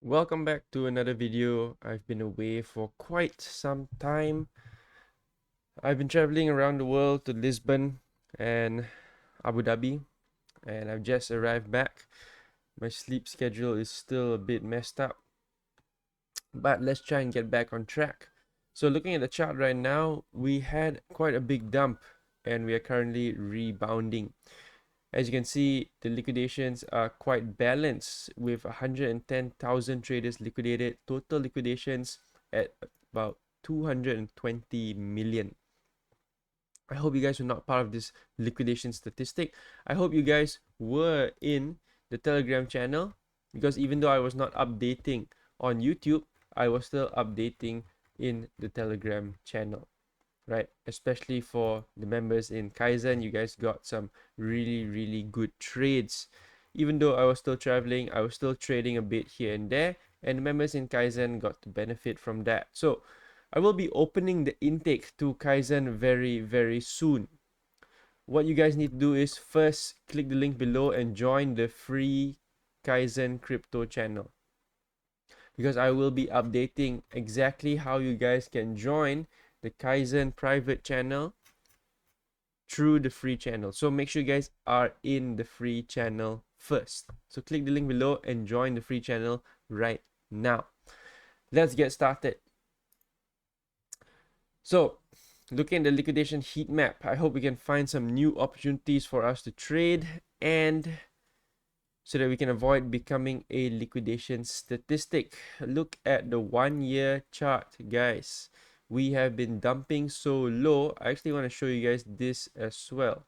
Welcome back to another video. I've been away for quite some time. I've been traveling around the world to Lisbon and Abu Dhabi, and I've just arrived back. My sleep schedule is still a bit messed up, but let's try and get back on track. So looking at the chart right now, we had quite a big dump and we are currently rebounding. As you can see, the liquidations are quite balanced with 110,000 traders liquidated, total liquidations at about 220 million. I hope you guys were not part of this liquidation statistic. I hope you guys were in the Telegram channel, because even though I was not updating on YouTube, I was still updating in the Telegram channel. Right, especially for the members in Kyzen, you guys got some really good trades. Even though I was still traveling, I was still trading a bit here and there, and the members in Kyzen got to benefit from that. So I will be opening the intake to Kyzen very soon. What you guys need to do is first click the link below and join the free Kyzen crypto channel, because I will be updating exactly how you guys can join the Kyzen private channel through the free channel. So make sure you guys are in the free channel first. So click the link below and join the free channel right now. Let's get started. So looking at the liquidation heat map, I hope we can find some new opportunities for us to trade, and so that we can avoid becoming a liquidation statistic. Look at the 1-year chart, guys. We have been dumping so low. I actually want to show you guys this as well.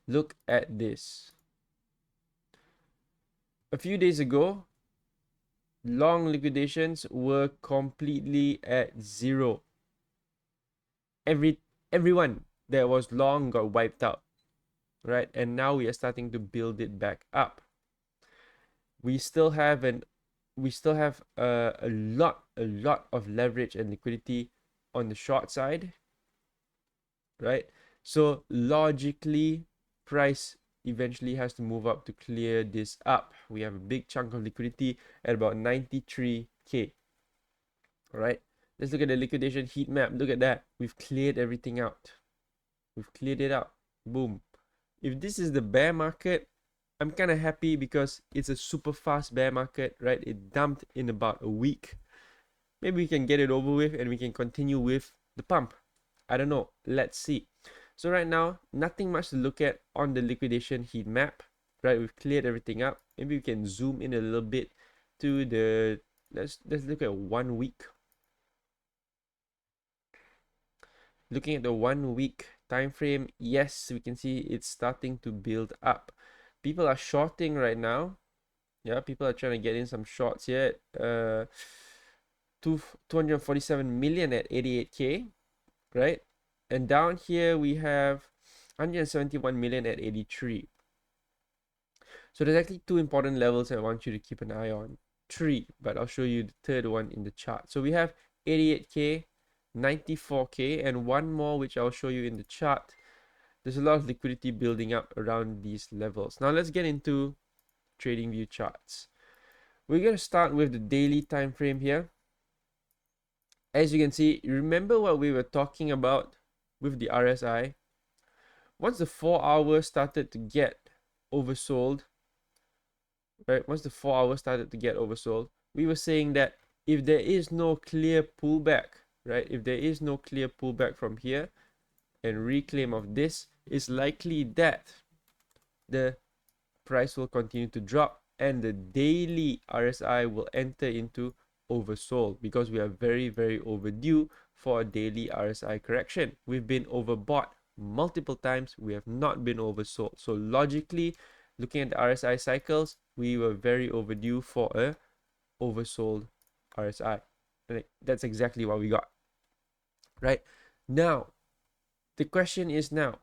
Look at this. A few days ago, long liquidations were completely at zero. Everyone that was long got wiped out, right? And now we are starting to build it back up. We still have a lot of leverage and liquidity on the short side, right? So logically, price eventually has to move up to clear this up. We have a big chunk of liquidity at about 93k. All right, let's look at the liquidation heat map. Look at that. We've cleared everything out. We've cleared it out. Boom. If this is the bear market, I'm kind of happy because it's a super fast bear market, right? It dumped in about a week. Maybe we can get it over with and we can continue with the pump. I don't know. Let's see. So right now, nothing much to look at on the liquidation heat map, right? We've cleared everything up. Maybe we can zoom in a little bit to the, let's look at 1 week. Looking at the 1 week time frame, yes, we can see it's starting to build up. People are shorting right now. Yeah, people are trying to get in some shorts here. 247 million at 88k, right? And down here we have 171 million at 83. So there's actually two important levels I want you to keep an eye on. Three, but I'll show you the third one in the chart. So we have 88k, 94k, and one more which I'll show you in the chart. There's a lot of liquidity building up around these levels. Now let's get into trading view charts. We're going to start with the daily time frame here. As you can see, remember what we were talking about with the RSI? Once the 4 hours started to get oversold, right? Once the 4 hours started to get oversold, we were saying that if there is no clear pullback, right? If there is no clear pullback from here and reclaim of this, it's likely that the price will continue to drop and the daily RSI will enter into oversold, because we are very overdue for a daily RSI correction. We've been overbought multiple times. We have not been oversold. So logically, looking at the RSI cycles, we were very overdue for a oversold RSI. That's exactly what we got. Right now, the question is now,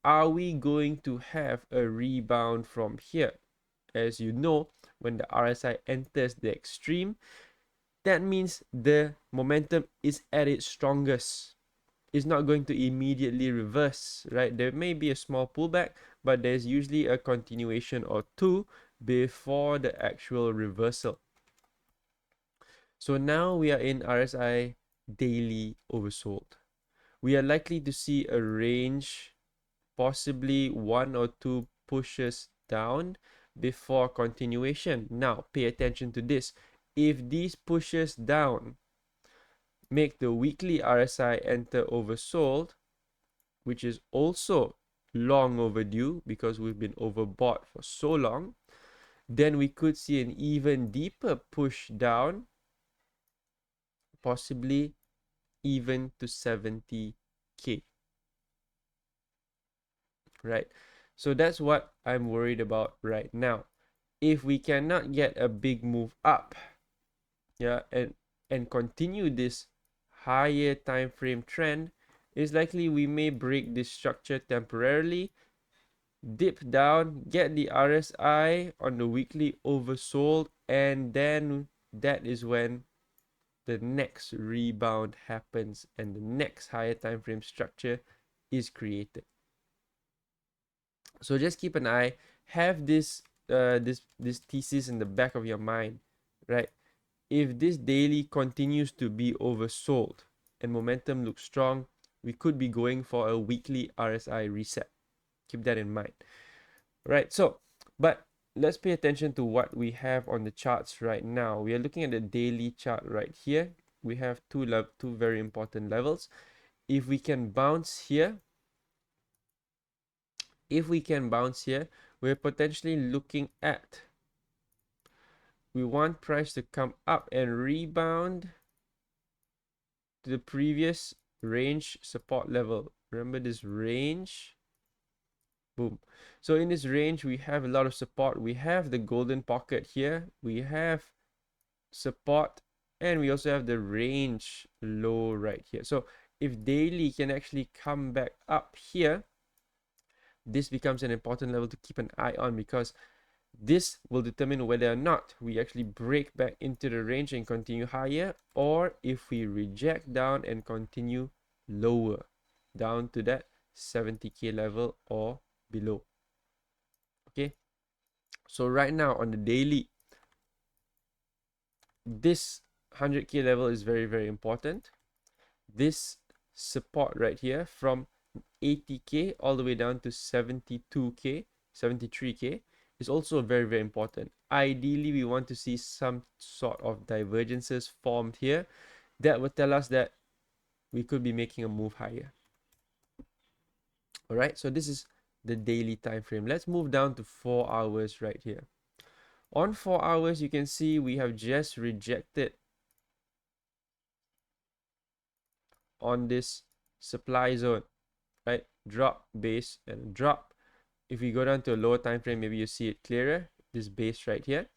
are we going to have a rebound from here? As you know, when the RSI enters the extreme, that means the momentum is at its strongest. It's not going to immediately reverse, right? There may be a small pullback, but there's usually a continuation or two before the actual reversal. So now we are in RSI daily oversold. We are likely to see a range, possibly one or two pushes down before continuation. Now pay attention to this. If these pushes down make the weekly RSI enter oversold, which is also long overdue because we've been overbought for so long, then we could see an even deeper push down, possibly even to 70K, right? So that's what I'm worried about right now. If we cannot get a big move up, yeah, and continue this higher time frame trend, it's likely we may break this structure temporarily, dip down, get the RSI on the weekly oversold, and then that is when the next rebound happens and the next higher time frame structure is created. So just keep an eye, have this this thesis in the back of your mind, right? If this daily continues to be oversold and momentum looks strong, we could be going for a weekly RSI reset. Keep that in mind. Right, so but let's pay attention to what we have on the charts right now. We are looking at the daily chart right here. We have two very important levels. If we can bounce here, we're potentially looking at, we want price to come up and rebound to the previous range support level. Remember this range? Boom. So in this range, we have a lot of support. We have the golden pocket here. We have support, and we also have the range low right here. So if daily can actually come back up here, this becomes an important level to keep an eye on, because this will determine whether or not we actually break back into the range and continue higher, or if we reject down and continue lower down to that 70K level or below. Okay, so right now on the daily, this 100K level is very, very important. This support right here from 80K all the way down to 72K, 73K is also very, very important. Ideally, we want to see some sort of divergences formed here that would tell us that we could be making a move higher. All right, so this is the daily time frame. Let's move down to 4 hours right here. On 4 hours, you can see we have just rejected on this supply zone, right? Drop, base, and drop. If we go down to a lower time frame, maybe you see it clearer, this base right here.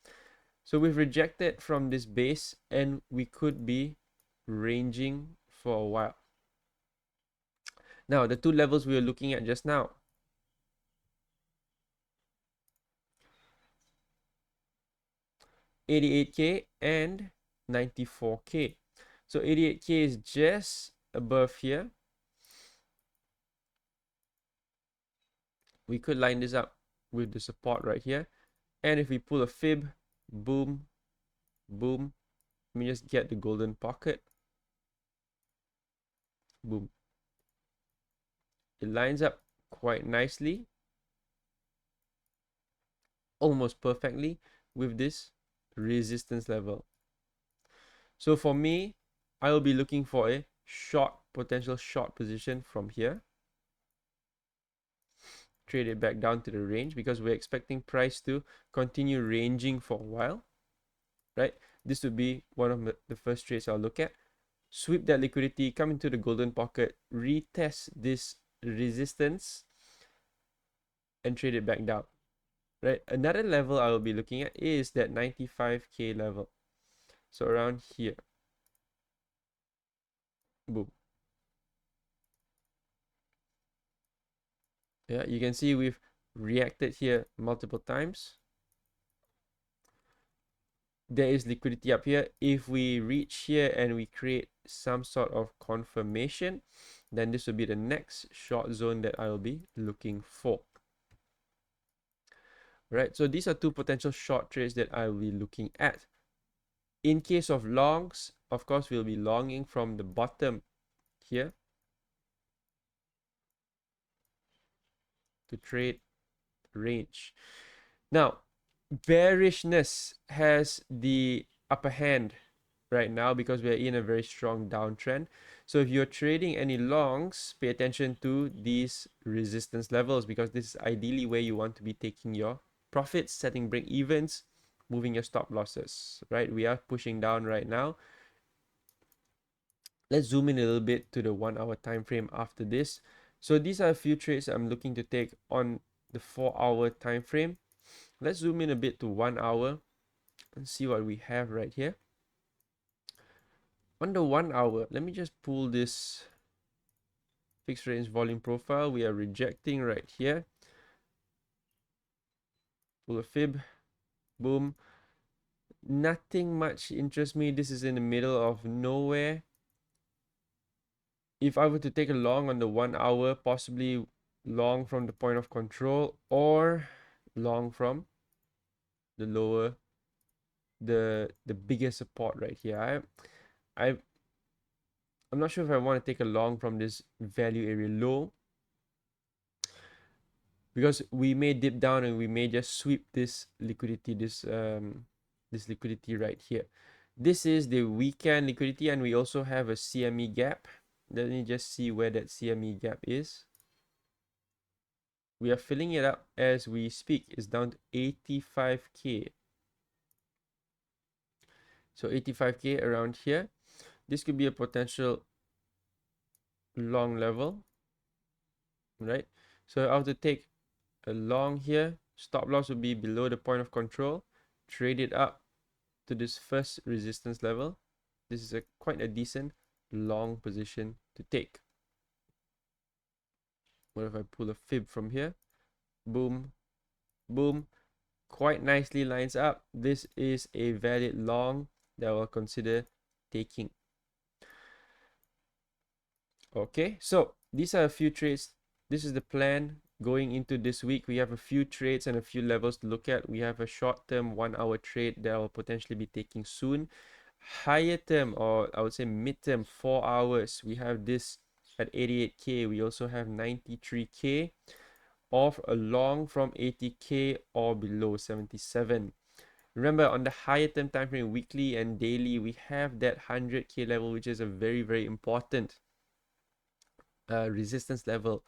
So we've rejected from this base, and we could be ranging for a while. Now, the two levels we were looking at just now, 88K and 94K. So 88K is just above here. We could line this up with the support right here. And if we pull a fib, boom, boom, let me just get the golden pocket. Boom. It lines up quite nicely, almost perfectly, with this resistance level. So for me, I will be looking for a potential short position from here. Trade it back down to the range, because we're expecting price to continue ranging for a while, right? This would be one of the first trades I'll look at. Sweep that liquidity, come into the golden pocket, retest this resistance, and trade it back down, right? Another level I will be looking at is that 95K level. So around here. Boom. Yeah, you can see we've reacted here multiple times. There is liquidity up here. If we reach here and we create some sort of confirmation, then this will be the next short zone that I will be looking for. right? So these are two potential short trades that I will be looking at. In case of longs, of course, we'll be longing from the bottom here to trade range. Now, bearishness has the upper hand right now because we're in a very strong downtrend. So if you're trading any longs, pay attention to these resistance levels, because this is ideally where you want to be taking your profits, setting break evens, moving your stop losses, right? We are pushing down right now. Let's zoom in a little bit to the 1 hour time frame after this. So these are a few trades I'm looking to take on the 4 hour time frame. Let's zoom in a bit to 1 hour and see what we have right here. On the 1 hour, let me just pull this fixed range volume profile. We are rejecting right here. Pull a fib, boom. Nothing much interests me. This is in the middle of nowhere. If I were to take a long on the 1 hour, possibly long from the point of control or long from the lower, the bigger support right here. I'm not sure if I want to take a long from this value area low, because we may dip down and we may just sweep this liquidity, this liquidity right here. This is the weekend liquidity, and we also have a CME gap. Let me just see where that CME gap is. We are filling it up as we speak. It's down to 85k. So 85k around here. This could be a potential long level, right? So I have to take a long here. Stop loss will be below the point of control. Trade it up to this first resistance level. This is quite a decent long position to take. What if I pull a fib from here? Boom, boom. Quite nicely lines up. This is a valid long that I will consider taking. Okay, so these are a few trades. This is the plan going into this week. We have a few trades and a few levels to look at. We have a short-term 1 hour trade that I'll potentially be taking soon. Higher term, or I would say mid-term, 4 hours. We have this at 88k. We also have 93k of a long from 80k or below 77. Remember, on the higher term time frame, weekly and daily, we have that 100k level, which is a very, very important resistance level.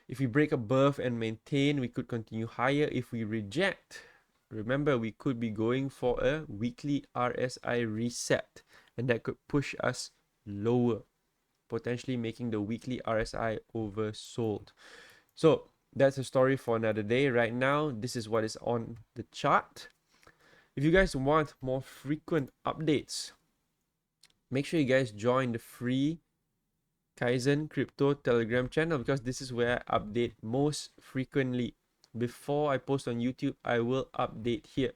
If we break above and maintain, we could continue higher. If we reject, remember, we could be going for a weekly RSI reset, and that could push us lower, potentially making the weekly RSI oversold. So that's a story for another day. Right now, this is what is on the chart. If you guys want more frequent updates, make sure you guys join the free Kyzen crypto telegram channel, because this is where I update most frequently. Before I post on YouTube, I will update here,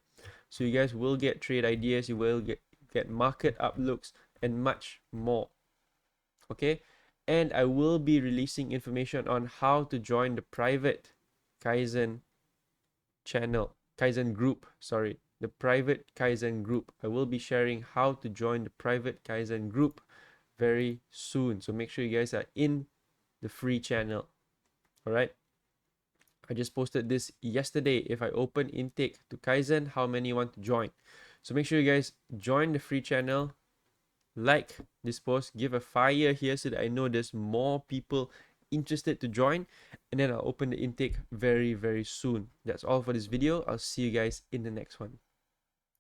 so you guys will get trade ideas, you will get market outlooks and much more. Okay, and I will be releasing information on how to join the private Kyzen channel, Kyzen group, sorry, the private Kyzen group. I will be sharing how to join the private Kyzen group very soon, so make sure you guys are in the free channel. All right, I just posted this yesterday. If I open intake to Kyzen, how many want to join? So make sure you guys join the free channel, like this post, give a fire here so that I know there's more people interested to join, and then I'll open the intake very, very soon. That's all for this video. I'll see you guys in the next one.